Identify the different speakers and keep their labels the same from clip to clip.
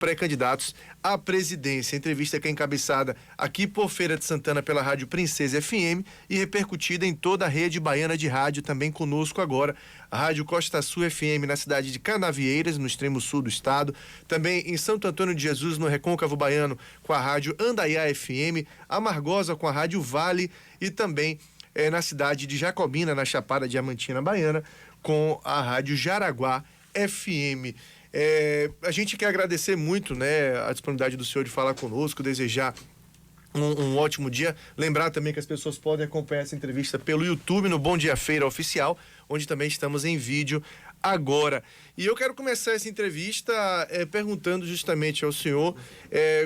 Speaker 1: pré-candidatos à presidência. A entrevista que é encabeçada aqui por Feira de Santana pela Rádio Princesa FM e repercutida em toda a rede baiana de rádio. Também conosco agora a Rádio Costa Sul FM na cidade de Canavieiras, no extremo sul do estado. Também em Santo Antônio de Jesus, no Recôncavo Baiano, com a Rádio Andaiá FM. Amargosa com a Rádio Vale e também na cidade de Jacobina, na Chapada Diamantina Baiana, com a Rádio Jaraguá FM. A gente quer agradecer muito, né, a disponibilidade do senhor de falar conosco, desejar um ótimo dia. Lembrar também que as pessoas podem acompanhar essa entrevista pelo YouTube, no Bom Dia Feira Oficial, onde também estamos em vídeo agora. E eu quero começar essa entrevista perguntando justamente ao senhor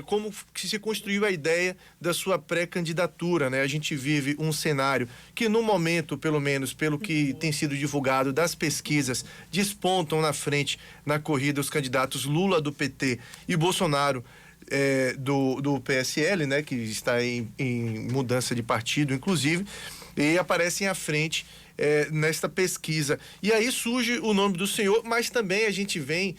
Speaker 1: como que se construiu a ideia da sua pré-candidatura, né? A gente vive um cenário que no momento, pelo menos pelo que tem sido divulgado das pesquisas, despontam na frente na corrida os candidatos Lula do PT e Bolsonaro do PSL, né? Que está em mudança de partido, inclusive, e aparecem à frente nesta pesquisa. E aí surge o nome do senhor, mas também a gente vem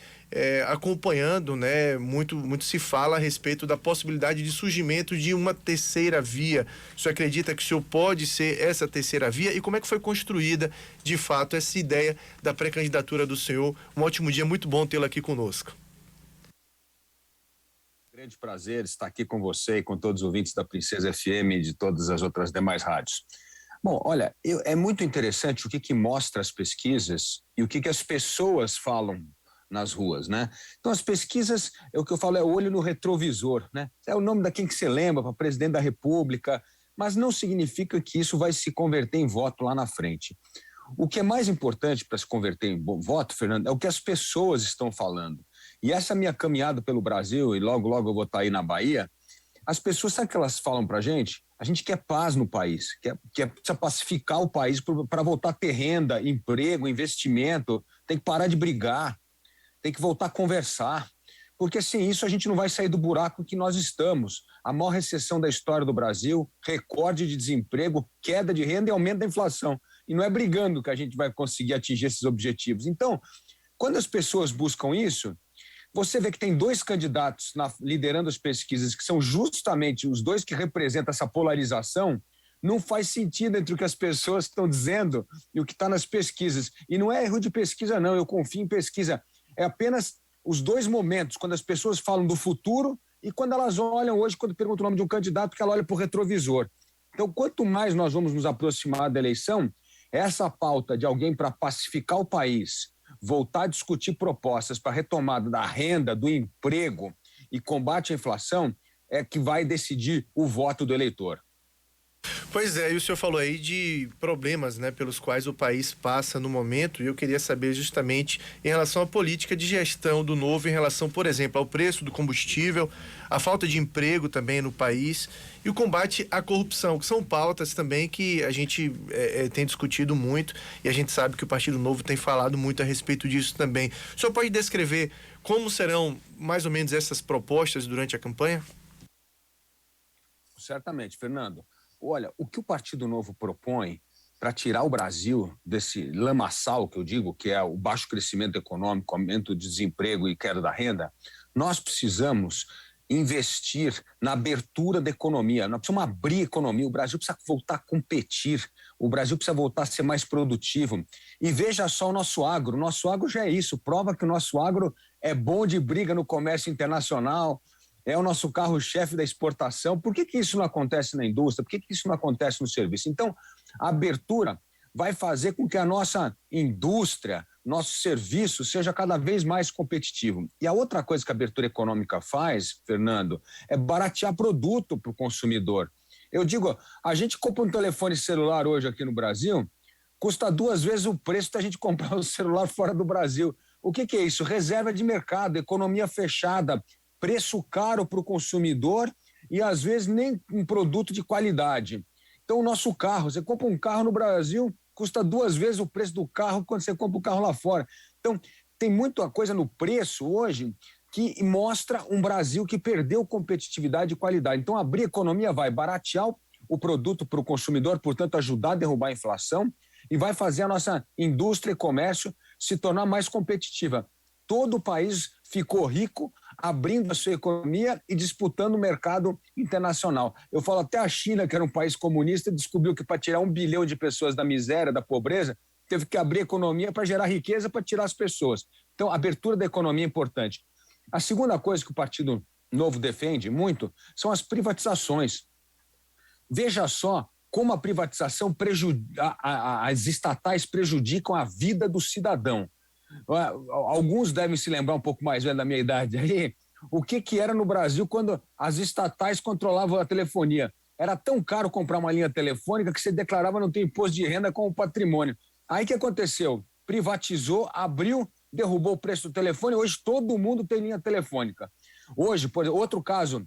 Speaker 1: acompanhando, né? Muito se fala a respeito da possibilidade de surgimento de uma terceira via. O senhor acredita que o senhor pode ser essa terceira via? E como é que foi construída, de fato, essa ideia da pré-candidatura do senhor? Um ótimo dia, muito bom tê-lo aqui conosco.
Speaker 2: Grande prazer estar aqui com você e com todos os ouvintes da Princesa FM e de todas as outras demais rádios. Bom, olha, é muito interessante o que mostra as pesquisas e o que as pessoas falam nas ruas, né? Então as pesquisas, o que eu falo é o olho no retrovisor, né? É o nome da quem que você lembra para presidente da República, mas não significa que isso vai se converter em voto lá na frente. O que é mais importante para se converter em voto, Fernando, é o que as pessoas estão falando. E essa minha caminhada pelo Brasil, e logo eu vou estar aí na Bahia, as pessoas, sabe o que elas falam pra gente? A gente quer paz no país, precisa pacificar o país para voltar a ter renda, emprego, investimento, tem que parar de brigar, tem que voltar a conversar, porque sem isso a gente não vai sair do buraco que nós estamos. A maior recessão da história do Brasil, recorde de desemprego, queda de renda e aumento da inflação. E não é brigando que a gente vai conseguir atingir esses objetivos. Então, quando as pessoas buscam isso, você vê que tem dois candidatos liderando as pesquisas que são justamente os dois que representam essa polarização. Não faz sentido entre o que as pessoas estão dizendo e o que está nas pesquisas. E não é erro de pesquisa, não. Eu confio em pesquisa. É apenas os dois momentos, quando as pessoas falam do futuro e quando elas olham hoje, quando perguntam o nome de um candidato, que ela olha para o retrovisor. Então, quanto mais nós vamos nos aproximar da eleição, essa pauta de alguém para pacificar o país, voltar a discutir propostas para retomada da renda, do emprego e combate à inflação é que vai decidir o voto do eleitor.
Speaker 1: Pois é, e o senhor falou aí de problemas, né, pelos quais o país passa no momento, e eu queria saber justamente em relação à política de gestão do Novo, em relação, por exemplo, ao preço do combustível, a falta de emprego também no país e o combate à corrupção, que são pautas também que a gente tem discutido muito e a gente sabe que o Partido Novo tem falado muito a respeito disso também. O senhor pode descrever como serão mais ou menos essas propostas durante a campanha?
Speaker 2: Certamente, Fernando. Olha, o que o Partido Novo propõe para tirar o Brasil desse lamaçal que eu digo, que é o baixo crescimento econômico, aumento do desemprego e queda da renda, nós precisamos investir na abertura da economia. Nós precisamos abrir a economia. O Brasil precisa voltar a competir. O Brasil precisa voltar a ser mais produtivo. E veja só o nosso agro. O nosso agro já é isso. Prova que o nosso agro é bom de briga no comércio internacional, é o nosso carro-chefe da exportação. Por que isso não acontece na indústria? Por que isso não acontece no serviço? Então, a abertura vai fazer com que a nossa indústria, nosso serviço seja cada vez mais competitivo. E a outra coisa que a abertura econômica faz, Fernando, é baratear produto para o consumidor. Eu digo, a gente compra um telefone celular hoje aqui no Brasil, custa 2 vezes o preço da gente comprar um celular fora do Brasil. O que é isso? Reserva de mercado, economia fechada, preço caro para o consumidor e às vezes nem um produto de qualidade. Então o nosso carro, você compra um carro no Brasil, custa 2 vezes o preço do carro quando você compra o carro lá fora. Então tem muita coisa no preço hoje que mostra um Brasil que perdeu competitividade e qualidade. Então abrir a economia vai baratear o produto para o consumidor, portanto ajudar a derrubar a inflação e vai fazer a nossa indústria e comércio se tornar mais competitiva. Todo o país ficou rico abrindo a sua economia e disputando o mercado internacional. Eu falo até a China, que era um país comunista, descobriu que para tirar 1 bilhão de pessoas da miséria, da pobreza, teve que abrir a economia para gerar riqueza, para tirar as pessoas. Então, a abertura da economia é importante. A segunda coisa que o Partido Novo defende muito são as privatizações. Veja só como a privatização as estatais prejudicam a vida do cidadão. Alguns devem se lembrar um pouco mais velho da minha idade aí, o que era no Brasil quando as estatais controlavam a telefonia. Era tão caro comprar uma linha telefônica que você declarava não ter imposto de renda como patrimônio. Aí o que aconteceu? Privatizou, abriu, derrubou o preço do telefone, hoje todo mundo tem linha telefônica. Hoje, por exemplo, outro caso,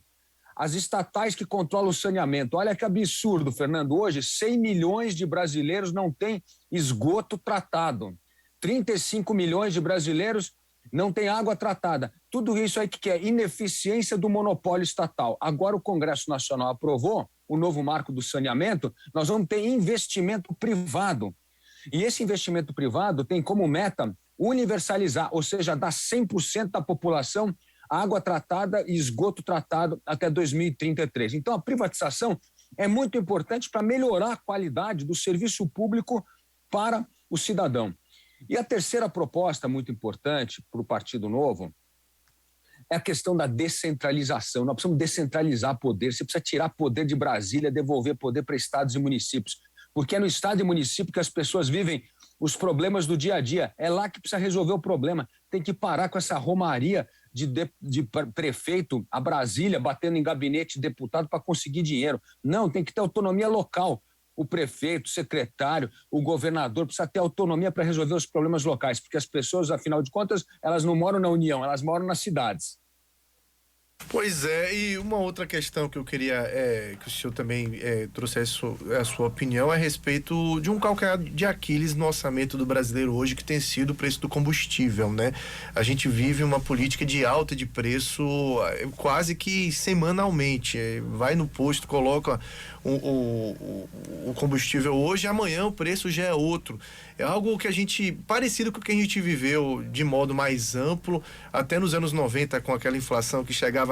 Speaker 2: as estatais que controlam o saneamento. Olha que absurdo, Fernando. Hoje, 100 milhões de brasileiros não têm esgoto tratado. 35 milhões de brasileiros não têm água tratada. Tudo isso aí que é ineficiência do monopólio estatal. Agora o Congresso Nacional aprovou o novo marco do saneamento, nós vamos ter investimento privado. E esse investimento privado tem como meta universalizar, ou seja, dar 100% da população água tratada e esgoto tratado até 2033. Então, a privatização é muito importante para melhorar a qualidade do serviço público para o cidadão. E a terceira proposta muito importante para o Partido Novo é a questão da descentralização. Nós precisamos descentralizar poder, você precisa tirar poder de Brasília, devolver poder para estados e municípios, porque é no estado e município que as pessoas vivem os problemas do dia a dia. É lá que precisa resolver o problema. Tem que parar com essa romaria de prefeito a Brasília, batendo em gabinete de deputado para conseguir dinheiro. Não, tem que ter autonomia local. O prefeito, o secretário, o governador precisa ter autonomia para resolver os problemas locais, porque as pessoas, afinal de contas, elas não moram na União, elas moram nas cidades.
Speaker 1: Pois é, e uma outra questão que eu queria que o senhor também trouxesse a sua opinião a respeito de um calcanhar de Aquiles no orçamento do brasileiro hoje, que tem sido o preço do combustível, né? A gente vive uma política de alta de preço quase que semanalmente. Vai no posto, coloca o combustível hoje, amanhã o preço já é outro. É algo que parecido com o que a gente viveu de modo mais amplo, até nos anos 90, com aquela inflação que chegava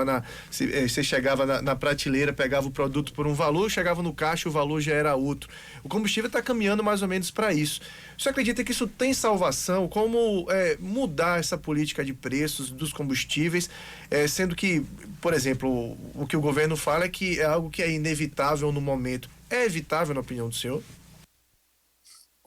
Speaker 1: você chegava na prateleira, pegava o produto por um valor, chegava no caixa, o valor já era outro. O combustível está caminhando mais ou menos para isso. Você acredita que isso tem salvação? Como mudar essa política de preços dos combustíveis, sendo que, por exemplo, o que o governo fala é que é algo que é inevitável no momento. É evitável, na opinião do senhor?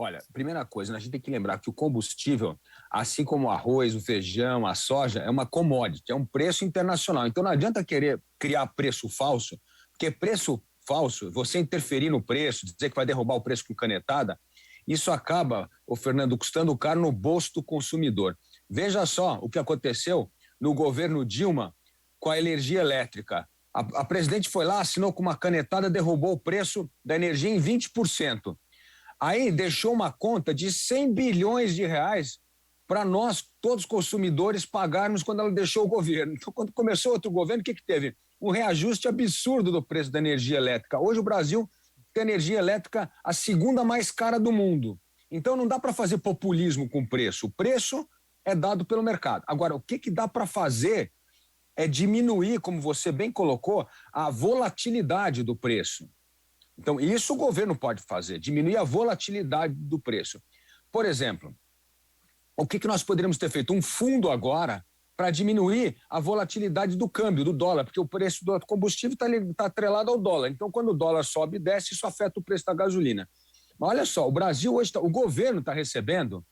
Speaker 2: Olha, primeira coisa, a gente tem que lembrar que o combustível, assim como o arroz, o feijão, a soja, é uma commodity, é um preço internacional. Então não adianta querer criar preço falso, porque preço falso, você interferir no preço, dizer que vai derrubar o preço com canetada, isso acaba, Fernando, custando caro no bolso do consumidor. Veja só o que aconteceu no governo Dilma com a energia elétrica. A presidente foi lá, assinou com uma canetada, derrubou o preço da energia em 20%. Aí deixou uma conta de 100 bilhões de reais para nós, todos consumidores, pagarmos quando ela deixou o governo. Então, quando começou outro governo, o que teve? Um reajuste absurdo do preço da energia elétrica. Hoje o Brasil tem energia elétrica a segunda mais cara do mundo. Então não dá para fazer populismo com o preço. O preço é dado pelo mercado. Agora, o que dá para fazer é diminuir, como você bem colocou, a volatilidade do preço. Então, isso o governo pode fazer, diminuir a volatilidade do preço. Por exemplo, o que nós poderíamos ter feito? Um fundo agora para diminuir a volatilidade do câmbio, do dólar, porque o preço do combustível está atrelado ao dólar. Então, quando o dólar sobe e desce, isso afeta o preço da gasolina. Mas olha só, o Brasil hoje, o governo está recebendo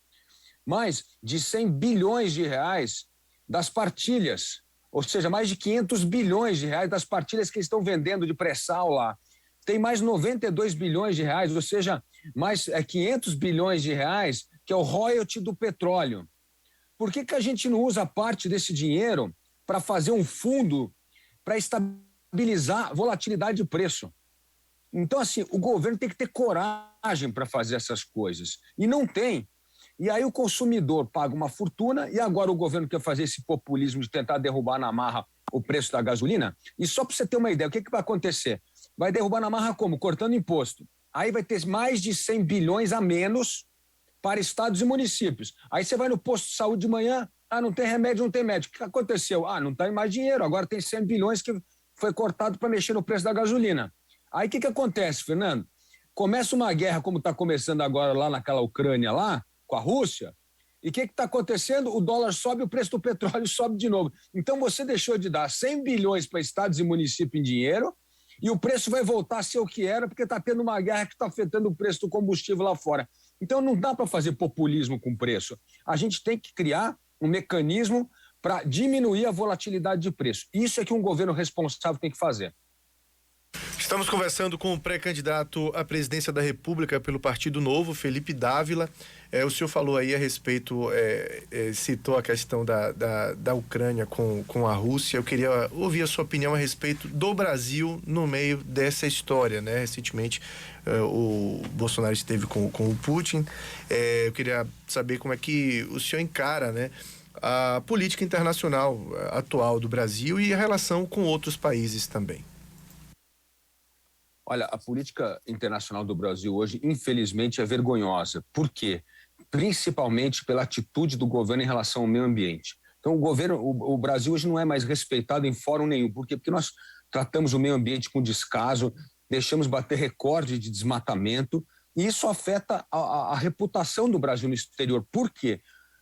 Speaker 2: mais de 100 bilhões de reais das partilhas, ou seja, mais de 500 bilhões de reais das partilhas que estão vendendo de pré-sal lá. Tem mais 92 bilhões de reais, ou seja, mais 500 bilhões de reais, que é o royalty do petróleo. Por que a gente não usa parte desse dinheiro para fazer um fundo para estabilizar a volatilidade de preço? Então, assim, o governo tem que ter coragem para fazer essas coisas. E não tem. E aí o consumidor paga uma fortuna e agora o governo quer fazer esse populismo de tentar derrubar na marra o preço da gasolina. E só para você ter uma ideia, o que vai acontecer? Vai derrubar na marra como? Cortando imposto. Aí vai ter mais de 100 bilhões a menos para estados e municípios. Aí você vai no posto de saúde de manhã, Ah, não tem remédio, não tem médico. O que aconteceu? Ah, não tem mais dinheiro, agora tem 100 bilhões que foi cortado para mexer no preço da gasolina. Aí o que acontece, Fernando? Começa uma guerra como está começando agora lá naquela Ucrânia lá, com a Rússia, e o que está acontecendo? O dólar sobe, o preço do petróleo sobe de novo. Então você deixou de dar 100 bilhões para estados e municípios em dinheiro e o preço vai voltar a ser o que era porque está tendo uma guerra que está afetando o preço do combustível lá fora. Então não dá para fazer populismo com preço. A gente tem que criar um mecanismo para diminuir a volatilidade de preço. Isso é que um governo responsável tem que fazer.
Speaker 1: Estamos conversando com o pré-candidato à presidência da República pelo Partido Novo, Felipe Dávila. O senhor falou aí a respeito, citou a questão da Ucrânia com a Rússia. Eu queria ouvir a sua opinião a respeito do Brasil no meio dessa história, né? Recentemente, o Bolsonaro esteve com o Putin. Eu queria saber como é que o senhor encara, né, a política internacional atual do Brasil e a relação com outros países também.
Speaker 2: Olha, a política internacional do Brasil hoje, infelizmente, é vergonhosa. Por quê? Principalmente pela atitude do governo em relação ao meio ambiente. Então, o Brasil hoje não é mais respeitado em fórum nenhum. Por quê? Porque nós tratamos o meio ambiente com descaso, deixamos bater recorde de desmatamento, e isso afeta a reputação do Brasil no exterior. Por quê?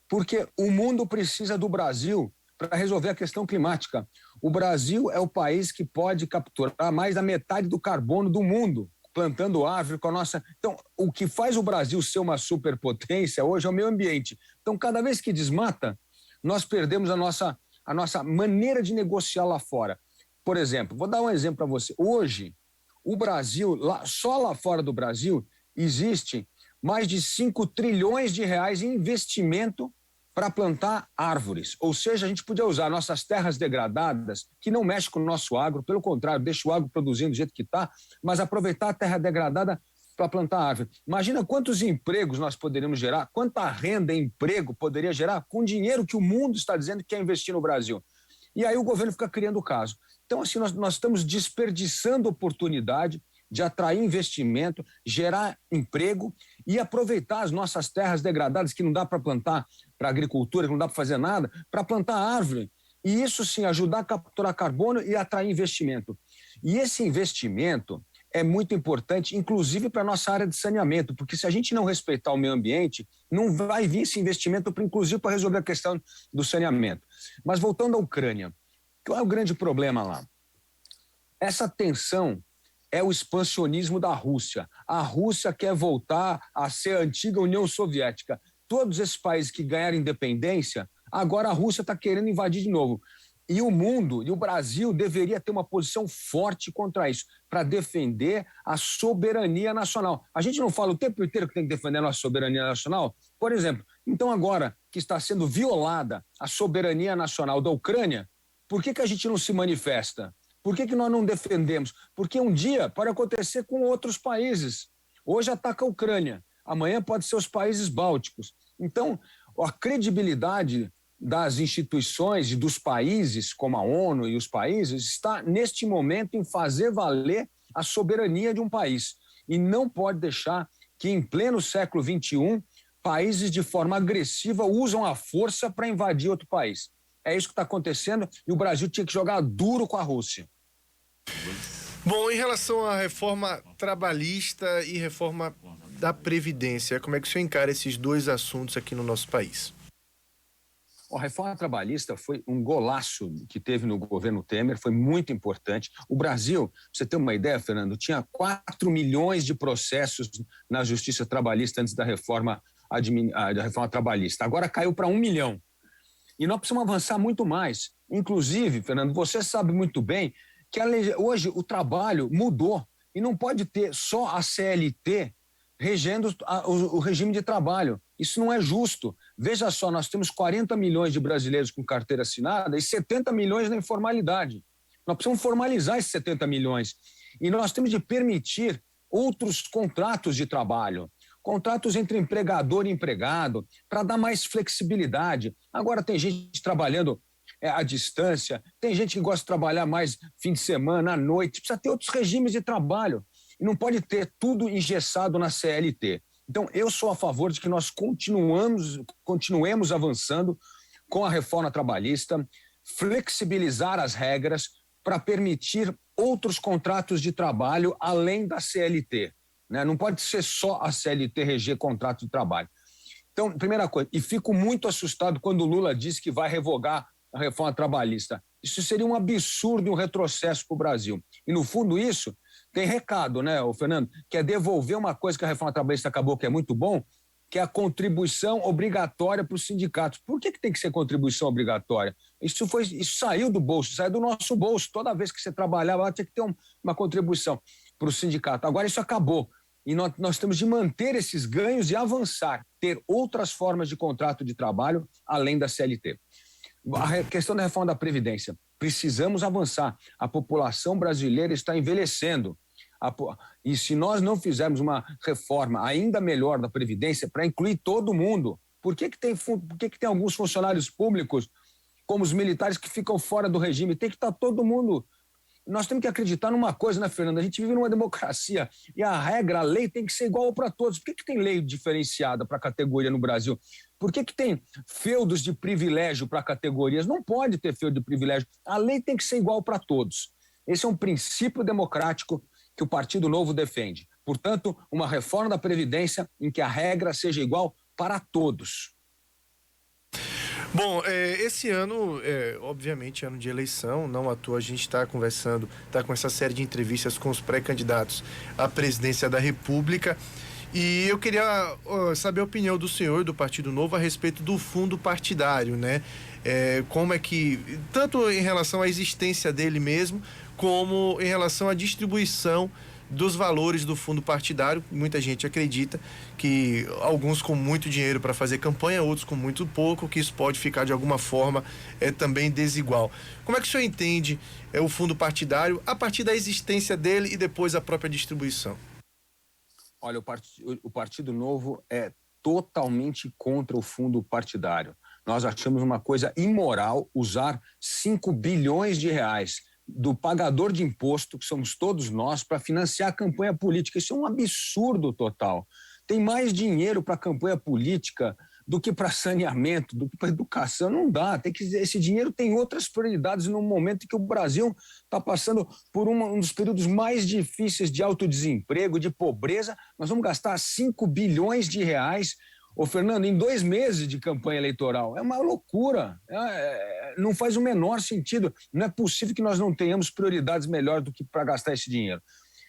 Speaker 2: Porque o mundo precisa do Brasil para resolver a questão climática. O Brasil é o país que pode capturar mais da metade do carbono do mundo, plantando árvore com a nossa... Então, o que faz o Brasil ser uma superpotência hoje é o meio ambiente. Então, cada vez que desmata, nós perdemos a nossa maneira de negociar lá fora. Por exemplo, vou dar um exemplo para você. Hoje, o Brasil, só lá fora do Brasil, existe mais de 5 trilhões de reais em investimento para plantar árvores. Ou seja, a gente podia usar nossas terras degradadas, que não mexe com o nosso agro, pelo contrário, deixa o agro produzindo do jeito que está, mas aproveitar a terra degradada para plantar árvore. Imagina quantos empregos nós poderíamos gerar, quanta renda e emprego poderia gerar com o dinheiro que o mundo está dizendo que quer investir no Brasil. E aí o governo fica criando o caso. Então, assim, nós estamos desperdiçando oportunidade de atrair investimento, gerar emprego e aproveitar as nossas terras degradadas que não dá para plantar para agricultura, que não dá para fazer nada, para plantar árvore. E isso sim, ajudar a capturar carbono e atrair investimento. E esse investimento é muito importante, inclusive para a nossa área de saneamento, porque se a gente não respeitar o meio ambiente, não vai vir esse investimento, inclusive para resolver a questão do saneamento. Mas voltando à Ucrânia, qual é o grande problema lá? Essa tensão é o expansionismo da Rússia. A Rússia quer voltar a ser a antiga União Soviética. Todos esses países que ganharam independência, agora a Rússia está querendo invadir de novo. E o mundo, e o Brasil, deveria ter uma posição forte contra isso, para defender a soberania nacional. A gente não fala o tempo inteiro que tem que defender a nossa soberania nacional? Por exemplo, então agora que está sendo violada a soberania nacional da Ucrânia, por que a gente não se manifesta? Por que nós não defendemos? Porque um dia pode acontecer com outros países. Hoje ataca a Ucrânia, amanhã pode ser os países bálticos. Então, a credibilidade das instituições e dos países, como a ONU e os países, está neste momento em fazer valer a soberania de um país. E não pode deixar que, em pleno século XXI, países de forma agressiva usam a força para invadir outro país. É isso que está acontecendo e o Brasil tinha que jogar duro com a Rússia.
Speaker 1: Bom, em relação à reforma trabalhista e reforma da Previdência, como é que o senhor encara esses dois assuntos aqui no nosso país?
Speaker 2: A reforma trabalhista foi um golaço que teve no governo Temer, foi muito importante. O Brasil, pra você ter uma ideia, Fernando, tinha 4 milhões de processos na justiça trabalhista antes da reforma trabalhista. Agora caiu para 1 milhão. E nós precisamos avançar muito mais. Inclusive, Fernando, você sabe muito bem que hoje o trabalho mudou e não pode ter só a CLT regendo o regime de trabalho. Isso não é justo. Veja só, nós temos 40 milhões de brasileiros com carteira assinada e 70 milhões na informalidade. Nós precisamos formalizar esses 70 milhões. E nós temos de permitir outros contratos de trabalho, contratos entre empregador e empregado, para dar mais flexibilidade. Agora tem gente trabalhando à distância, tem gente que gosta de trabalhar mais fim de semana, à noite, precisa ter outros regimes de trabalho. E não pode ter tudo engessado na CLT. Então, eu sou a favor de que nós continuemos avançando com a reforma trabalhista, flexibilizar as regras para permitir outros contratos de trabalho além da CLT. Né? Não pode ser só a CLT reger contrato de trabalho. Então, primeira coisa, e fico muito assustado quando o Lula disse que vai revogar a reforma trabalhista. Isso seria um absurdo e um retrocesso para o Brasil. E, no fundo, isso tem recado, né, Fernando? Que é devolver uma coisa que a reforma trabalhista acabou, que é muito bom, que é a contribuição obrigatória para os sindicatos. Por que tem que ser contribuição obrigatória? Isso saiu do bolso, saiu do nosso bolso. Toda vez que você trabalhava, tinha que ter uma contribuição para o sindicato. Agora isso acabou. E nós temos de manter esses ganhos e avançar, ter outras formas de contrato de trabalho além da CLT. A questão da reforma da Previdência. Precisamos avançar. A população brasileira está envelhecendo. E se nós não fizermos uma reforma ainda melhor da Previdência para incluir todo mundo, por que tem alguns funcionários públicos, como os militares, que ficam fora do regime? Tem que estar todo mundo. Nós temos que acreditar numa coisa, né, Fernanda? A gente vive numa democracia e a regra, a lei tem que ser igual para todos. Por que tem lei diferenciada para categoria no Brasil? Por que tem feudos de privilégio para categorias? Não pode ter feudo de privilégio. A lei tem que ser igual para todos. Esse é um princípio democrático que o Partido Novo defende. Portanto, uma reforma da Previdência em que a regra seja igual para todos.
Speaker 1: Bom, esse ano, obviamente, ano de eleição, não à toa a gente está conversando, está com essa série de entrevistas com os pré-candidatos à presidência da República. E eu queria saber a opinião do senhor, do Partido Novo, a respeito do fundo partidário, né? Como é que, tanto em relação à existência dele mesmo, como em relação à distribuição dos valores do fundo partidário. Muita gente acredita que alguns com muito dinheiro para fazer campanha, outros com muito pouco, que isso pode ficar de alguma forma também desigual. Como é que o senhor entende o fundo partidário a partir da existência dele e depois a própria distribuição?
Speaker 2: Olha, o Partido Novo é totalmente contra o fundo partidário. Nós achamos uma coisa imoral usar 5 bilhões de reais do pagador de imposto, que somos todos nós, para financiar a campanha política. Isso é um absurdo total. Tem mais dinheiro para campanha política do que para saneamento, do que para educação. Não dá. Esse dinheiro tem outras prioridades no momento em que o Brasil está passando por um dos períodos mais difíceis de alto desemprego, de pobreza. Nós vamos gastar 5 bilhões de reais, Fernando, em 2 meses de campanha eleitoral. É uma loucura. Não faz o menor sentido. Não é possível que nós não tenhamos prioridades melhores do que para gastar esse dinheiro.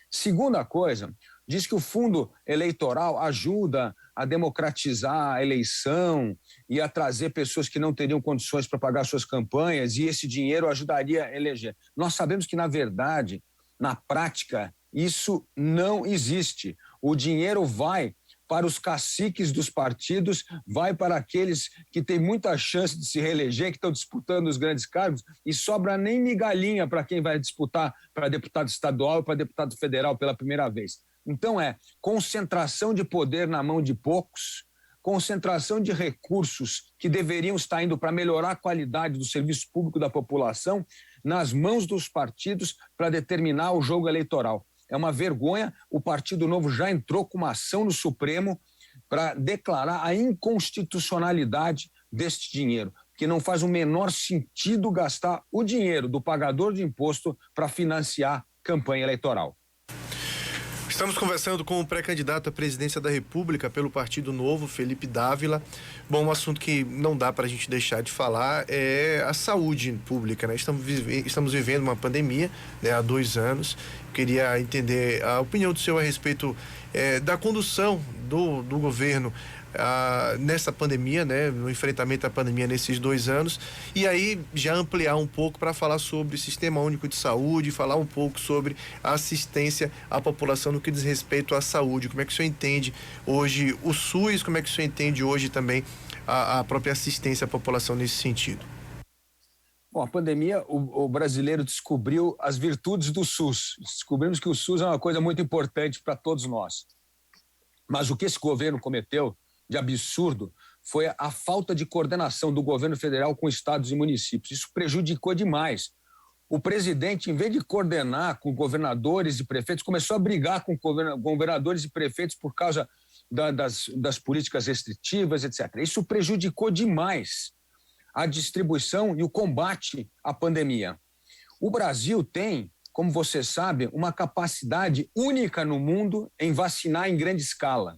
Speaker 2: Segunda coisa, diz que o fundo eleitoral ajuda a democratizar a eleição e a trazer pessoas que não teriam condições para pagar suas campanhas, e esse dinheiro ajudaria a eleger. Nós sabemos que, na verdade, na prática, isso não existe. O dinheiro vai para os caciques dos partidos, vai para aqueles que têm muita chance de se reeleger, que estão disputando os grandes cargos, e sobra nem migalhinha para quem vai disputar para deputado estadual e para deputado federal pela primeira vez. Então concentração de poder na mão de poucos, concentração de recursos que deveriam estar indo para melhorar a qualidade do serviço público da população nas mãos dos partidos para determinar o jogo eleitoral. É uma vergonha. O Partido Novo já entrou com uma ação no Supremo para declarar a inconstitucionalidade deste dinheiro, que não faz o menor sentido gastar o dinheiro do pagador de imposto para financiar campanha eleitoral.
Speaker 1: Estamos conversando com o pré-candidato à presidência da República pelo Partido Novo, Felipe Dávila. Bom, um assunto que não dá para a gente deixar de falar é a saúde pública, né? Estamos vivendo uma pandemia, né, há 2 anos. Queria entender a opinião do senhor a respeito da condução do governo nessa pandemia, né, no enfrentamento à pandemia nesses 2 anos, e aí já ampliar um pouco para falar sobre o Sistema Único de Saúde, falar um pouco sobre a assistência à população no que diz respeito à saúde. Como é que o senhor entende hoje o SUS, como é que o senhor entende hoje também a própria assistência à população nesse sentido?
Speaker 2: Bom, a pandemia, o brasileiro descobriu as virtudes do SUS. Descobrimos que o SUS é uma coisa muito importante para todos nós. Mas o que esse governo cometeu de absurdo foi a falta de coordenação do governo federal com estados e municípios. Isso prejudicou demais. O presidente, em vez de coordenar com governadores e prefeitos, começou a brigar com governadores e prefeitos por causa das políticas restritivas, etc. Isso prejudicou demais a distribuição e o combate à pandemia. O Brasil tem, como você sabe, uma capacidade única no mundo em vacinar em grande escala.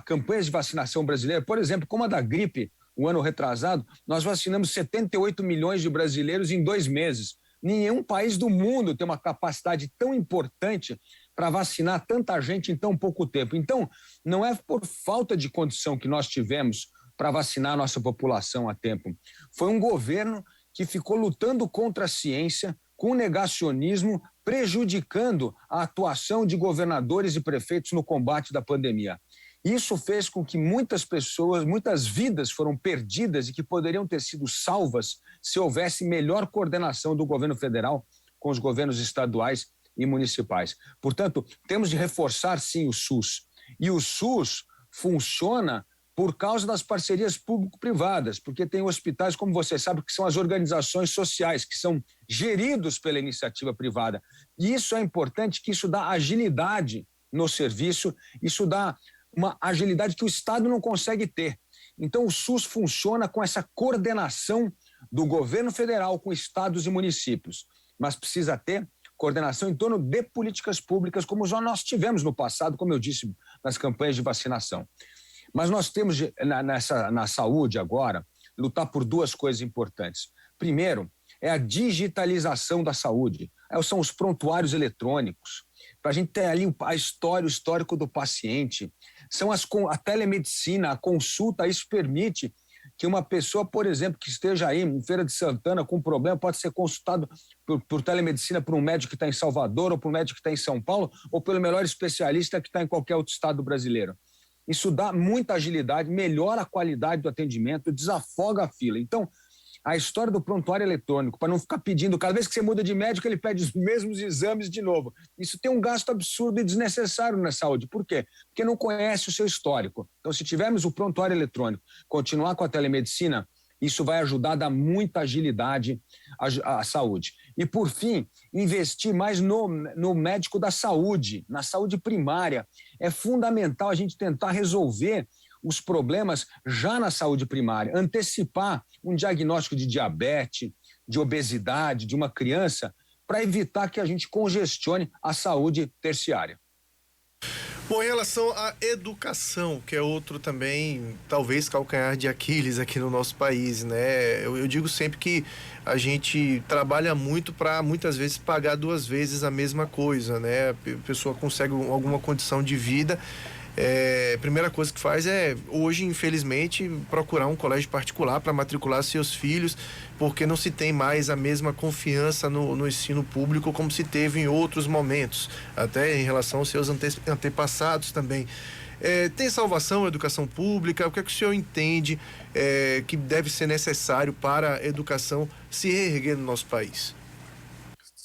Speaker 2: Campanhas de vacinação brasileira, por exemplo, como a da gripe, o ano retrasado, nós vacinamos 78 milhões de brasileiros em 2 meses. Nenhum país do mundo tem uma capacidade tão importante para vacinar tanta gente em tão pouco tempo. Então, não é por falta de condição que nós tivemos para vacinar a nossa população a tempo. Foi um governo que ficou lutando contra a ciência, com negacionismo, prejudicando a atuação de governadores e prefeitos no combate da pandemia. Isso fez com que muitas pessoas, muitas vidas foram perdidas e que poderiam ter sido salvas se houvesse melhor coordenação do governo federal com os governos estaduais e municipais. Portanto, temos de reforçar, sim, o SUS. E o SUS funciona por causa das parcerias público-privadas, porque tem hospitais, como você sabe, que são as organizações sociais, que são geridos pela iniciativa privada. E isso é importante, que isso dá agilidade no serviço, isso dá uma agilidade que o Estado não consegue ter. Então, o SUS funciona com essa coordenação do governo federal com estados e municípios, mas precisa ter coordenação em torno de políticas públicas, como já nós tivemos no passado, como eu disse, nas campanhas de vacinação. Mas nós temos, na saúde agora, lutar por 2 coisas importantes. Primeiro, é a digitalização da saúde. São os prontuários eletrônicos, para a gente ter ali o histórico do paciente. São a telemedicina, a consulta. Isso permite que uma pessoa, por exemplo, que esteja aí em Feira de Santana com um problema, pode ser consultado por telemedicina por um médico que está em Salvador, ou por um médico que está em São Paulo, ou pelo melhor especialista que está em qualquer outro estado brasileiro. Isso dá muita agilidade, melhora a qualidade do atendimento, desafoga a fila. Então, a história do prontuário eletrônico, para não ficar pedindo, cada vez que você muda de médico, ele pede os mesmos exames de novo. Isso tem um gasto absurdo e desnecessário na saúde. Por quê? Porque não conhece o seu histórico. Então, se tivermos o prontuário eletrônico, continuar com a telemedicina, isso vai ajudar a dar muita agilidade à saúde. E, por fim, investir mais no médico da saúde, na saúde primária. É fundamental a gente tentar resolver os problemas já na saúde primária, antecipar um diagnóstico de diabetes, de obesidade de uma criança, para evitar que a gente congestione a saúde terciária.
Speaker 1: Bom, em relação à educação, que é outro também, talvez, calcanhar de Aquiles aqui no nosso país, né? Eu digo sempre que a gente trabalha muito para, muitas vezes, pagar 2 vezes a mesma coisa, né? A pessoa consegue alguma condição de vida. A primeira coisa que faz é, hoje, infelizmente, procurar um colégio particular para matricular seus filhos, porque não se tem mais a mesma confiança no ensino público como se teve em outros momentos, até em relação aos seus antepassados também. Tem salvação a educação pública? O que é que o senhor entende que deve ser necessário para a educação se reerguer no nosso país?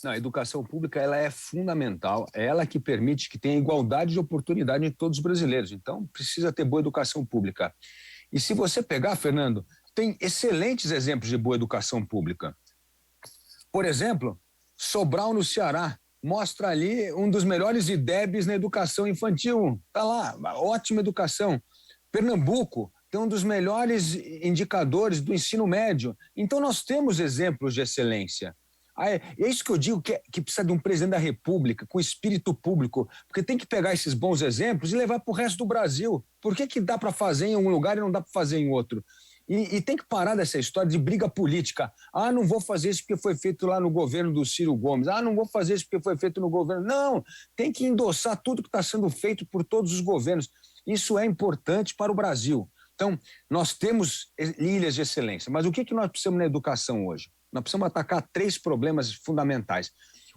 Speaker 2: Não, a educação pública ela é fundamental, é ela que permite que tenha igualdade de oportunidade em todos os brasileiros. Então, precisa ter boa educação pública. E se você pegar, Fernando, tem excelentes exemplos de boa educação pública. Por exemplo, Sobral, no Ceará, mostra ali um dos melhores IDEBs na educação infantil. Está lá, ótima educação. Pernambuco tem um dos melhores indicadores do ensino médio. Então, nós temos exemplos de excelência. É isso que eu digo que precisa de um presidente da República com espírito público, porque tem que pegar esses bons exemplos e levar para o resto do Brasil. Por que dá para fazer em um lugar e não dá para fazer em outro? E tem que parar dessa história de briga política. Não vou fazer isso porque foi feito lá no governo do Ciro Gomes. Não vou fazer isso porque foi feito no governo. Não, tem que endossar tudo que está sendo feito por todos os governos. Isso é importante para o Brasil. Então, nós temos ilhas de excelência, mas o que nós precisamos na educação hoje? Nós precisamos atacar 3 problemas fundamentais.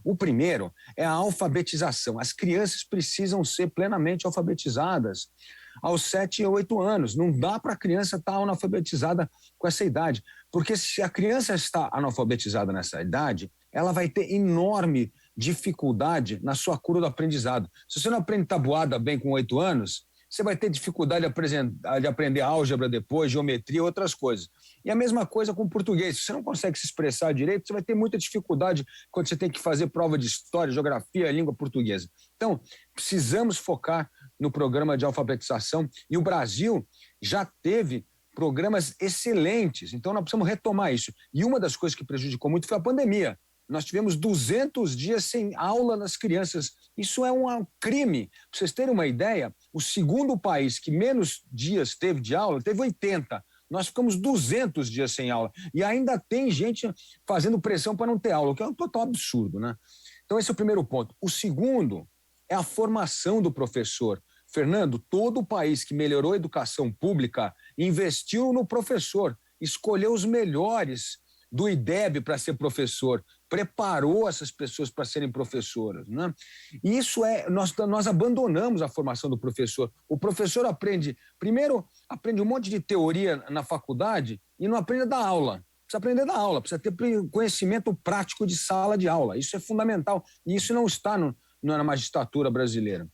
Speaker 2: O primeiro é a alfabetização. As crianças precisam ser plenamente alfabetizadas aos 7 ou 8 anos. Não dá para a criança estar analfabetizada com essa idade, porque se a criança está analfabetizada nessa idade, ela vai ter enorme dificuldade na sua curva do aprendizado. Se você não aprende tabuada bem com 8 anos, você vai ter dificuldade de aprender álgebra depois, geometria e outras coisas. E a mesma coisa com o português. Se você não consegue se expressar direito, você vai ter muita dificuldade quando você tem que fazer prova de história, geografia, língua portuguesa. Então, precisamos focar no programa de alfabetização. E o Brasil já teve programas excelentes. Então, nós precisamos retomar isso. E uma das coisas que prejudicou muito foi a pandemia. Nós tivemos 200 dias sem aula das crianças. Isso é um crime. Para vocês terem uma ideia, o segundo país que menos dias teve de aula, teve 80. Nós ficamos 200 dias sem aula. E ainda tem gente fazendo pressão para não ter aula, o que é um total absurdo, né? Então, esse é o primeiro ponto. O segundo é a formação do professor. Fernando, todo o país que melhorou a educação pública investiu no professor, escolheu os melhores do IDEB para ser professor, preparou essas pessoas para serem professoras, né? E isso nós abandonamos a formação do professor. O professor primeiro aprende um monte de teoria na faculdade e não aprende a dar aula. Precisa aprender a dar aula, precisa ter conhecimento prático de sala de aula. Isso é fundamental e isso não está na magistratura brasileira.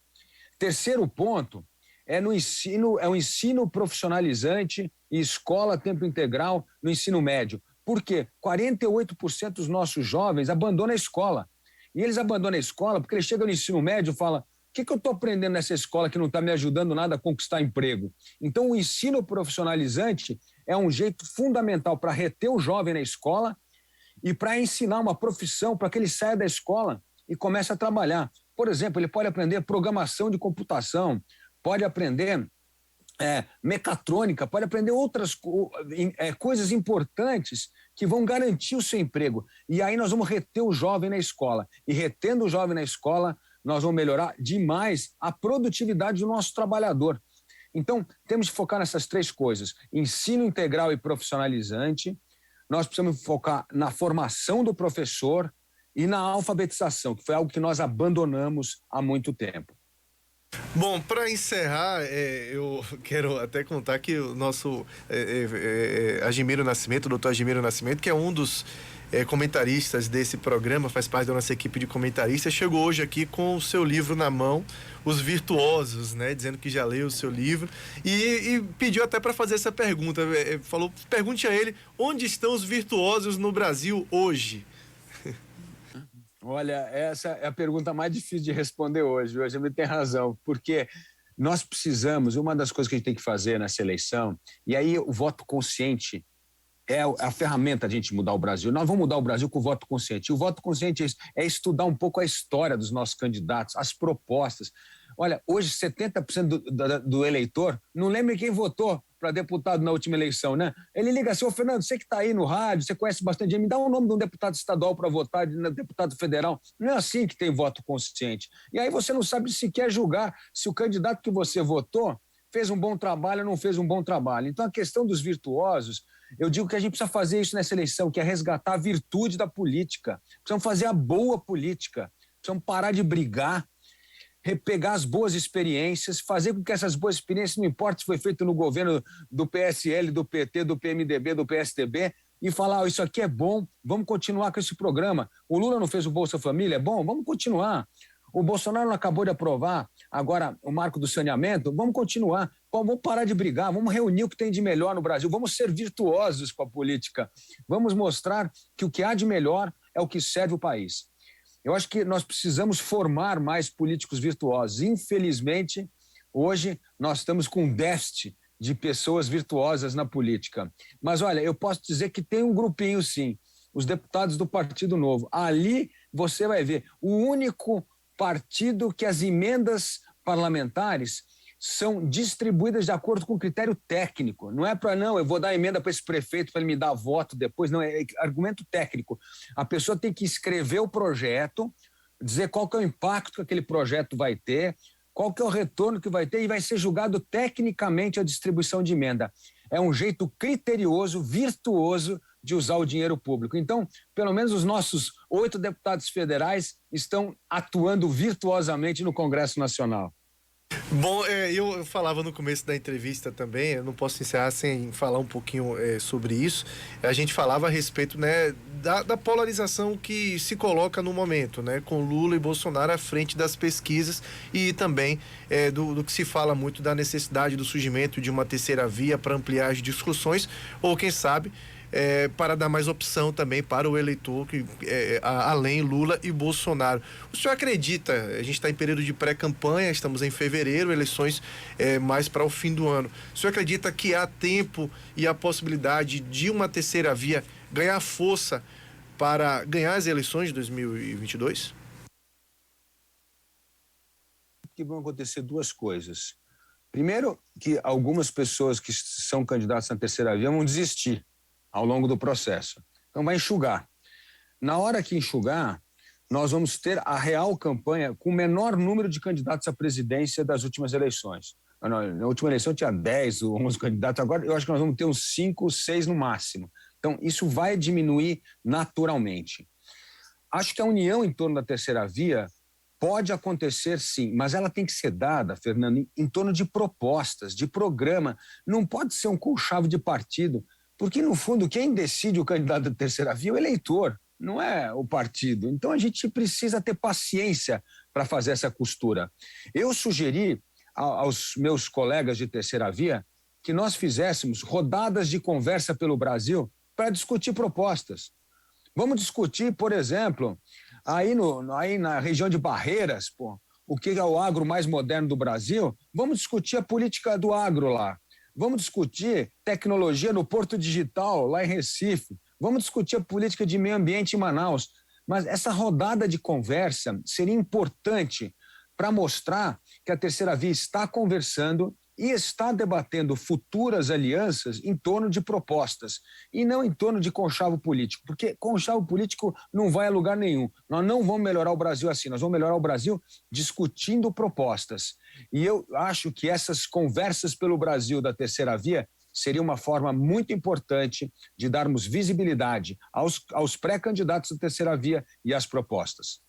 Speaker 2: Terceiro ponto é o ensino profissionalizante e escola a tempo integral no ensino médio. Por quê? 48% dos nossos jovens abandonam a escola. E eles abandonam a escola porque eles chegam no ensino médio e falam: o que eu estou aprendendo nessa escola que não está me ajudando nada a conquistar emprego? Então, o ensino profissionalizante é um jeito fundamental para reter o jovem na escola e para ensinar uma profissão para que ele saia da escola e comece a trabalhar. Por exemplo, ele pode aprender programação de computação, pode aprender mecatrônica, pode aprender outras coisas importantes que vão garantir o seu emprego. E aí nós vamos reter o jovem na escola. E retendo o jovem na escola, nós vamos melhorar demais a produtividade do nosso trabalhador. Então, temos que focar nessas três coisas: ensino integral e profissionalizante, nós precisamos focar na formação do professor e na alfabetização, que foi algo que nós abandonamos há muito tempo.
Speaker 1: Bom, para encerrar, eu quero até contar que o nosso Agimiro Nascimento, o doutor Agimiro Nascimento, que é um dos comentaristas desse programa, faz parte da nossa equipe de comentaristas, chegou hoje aqui com o seu livro na mão, Os Virtuosos, né? Dizendo que já leu o seu livro e pediu até para fazer essa pergunta. Falou, pergunte a ele, onde estão os virtuosos no Brasil hoje?
Speaker 2: Olha, essa é a pergunta mais difícil de responder hoje. Hoje ele tem razão, porque nós precisamos, uma das coisas que a gente tem que fazer nessa eleição, e aí o voto consciente é a ferramenta de a gente mudar o Brasil. Nós vamos mudar o Brasil com o voto consciente. E o voto consciente é estudar um pouco a história dos nossos candidatos, as propostas. Olha, hoje 70% do eleitor não lembra quem votou para deputado na última eleição, né? Ele liga assim: ô Fernando, você que está aí no rádio, você conhece bastante gente, me dá o nome de um deputado estadual para votar, de um deputado federal. Não é assim que tem voto consciente. E aí você não sabe sequer julgar se o candidato que você votou fez um bom trabalho ou não fez um bom trabalho. Então, a questão dos virtuosos, eu digo que a gente precisa fazer isso nessa eleição, que é resgatar a virtude da política. Precisamos fazer a boa política. Precisamos parar de brigar, repegar as boas experiências, fazer com que essas boas experiências, não importa se foi feito no governo do PSL, do PT, do PMDB, do PSDB, e falar: isso aqui é bom, vamos continuar com esse programa. O Lula não fez o Bolsa Família, é bom, vamos continuar. O Bolsonaro não acabou de aprovar agora o marco do saneamento, vamos continuar. Vamos parar de brigar, vamos reunir o que tem de melhor no Brasil, vamos ser virtuosos com a política, vamos mostrar que o que há de melhor é o que serve o país. Eu acho que nós precisamos formar mais políticos virtuosos. Infelizmente, hoje nós estamos com um déficit de pessoas virtuosas na política. Mas olha, eu posso dizer que tem um grupinho sim, os deputados do Partido Novo. Ali você vai ver o único partido que as emendas parlamentares são distribuídas de acordo com critério técnico. Não é para eu vou dar emenda para esse prefeito para ele me dar voto depois. Não, é argumento técnico. A pessoa tem que escrever o projeto, dizer qual que é o impacto que aquele projeto vai ter, qual que é o retorno que vai ter, e vai ser julgado tecnicamente a distribuição de emenda. É um jeito criterioso, virtuoso de usar o dinheiro público. Então, pelo menos os nossos 8 deputados federais estão atuando virtuosamente no Congresso Nacional.
Speaker 1: Bom, eu falava no começo da entrevista também, eu não posso encerrar sem falar um pouquinho sobre isso. A gente falava a respeito, né, da polarização que se coloca no momento, né, com Lula e Bolsonaro à frente das pesquisas, e também do que se fala muito da necessidade do surgimento de uma terceira via para ampliar as discussões, ou quem sabe para dar mais opção também para o eleitor, além Lula e Bolsonaro. O senhor acredita, a gente está em período de pré-campanha, estamos em fevereiro, eleições mais para o fim do ano. O senhor acredita que há tempo e a possibilidade de uma terceira via ganhar força para ganhar as eleições de 2022?
Speaker 2: Que vão acontecer duas coisas. Primeiro, que algumas pessoas que são candidatas na terceira via vão desistir ao longo do processo. Então vai enxugar. Na hora que enxugar, nós vamos ter a real campanha com o menor número de candidatos à presidência das últimas eleições. Na última eleição tinha 10 ou 11 candidatos, agora eu acho que nós vamos ter uns 5, 6 no máximo. Então isso vai diminuir naturalmente. Acho que a união em torno da terceira via pode acontecer sim, mas ela tem que ser dada, Fernando, em torno de propostas, de programa. Não pode ser um conchavo de partido, porque, no fundo, quem decide o candidato da terceira via é o eleitor, não é o partido. Então, a gente precisa ter paciência para fazer essa costura. Eu sugeri aos meus colegas de terceira via que nós fizéssemos rodadas de conversa pelo Brasil para discutir propostas. Vamos discutir, por exemplo, aí na região de Barreiras, o que é o agro mais moderno do Brasil, vamos discutir a política do agro lá. Vamos discutir tecnologia no Porto Digital, lá em Recife. Vamos discutir a política de meio ambiente em Manaus. Mas essa rodada de conversa seria importante para mostrar que a terceira via está conversando e está debatendo futuras alianças em torno de propostas e não em torno de conchavo político, porque conchavo político não vai a lugar nenhum. Nós não vamos melhorar o Brasil assim, nós vamos melhorar o Brasil discutindo propostas. E eu acho que essas conversas pelo Brasil da terceira via seria uma forma muito importante de darmos visibilidade aos pré-candidatos da terceira via e às propostas.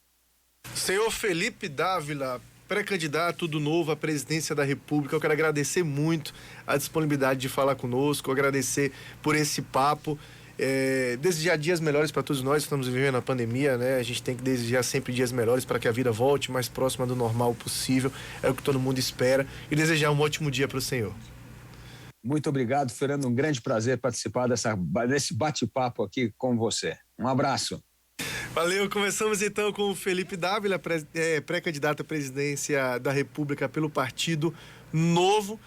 Speaker 1: Senhor Felipe Dávila, pré-candidato do Novo à presidência da República, eu quero agradecer muito a disponibilidade de falar conosco, agradecer por esse papo, desejar dias melhores para todos nós. Estamos vivendo a pandemia, né? A gente tem que desejar sempre dias melhores para que a vida volte mais próxima do normal possível, é o que todo mundo espera, e desejar um ótimo dia para o senhor.
Speaker 2: Muito obrigado, Fernando, um grande prazer participar desse bate-papo aqui com você. Um abraço.
Speaker 1: Valeu, começamos então com o Felipe Dávila, pré-candidato à presidência da República pelo Partido Novo.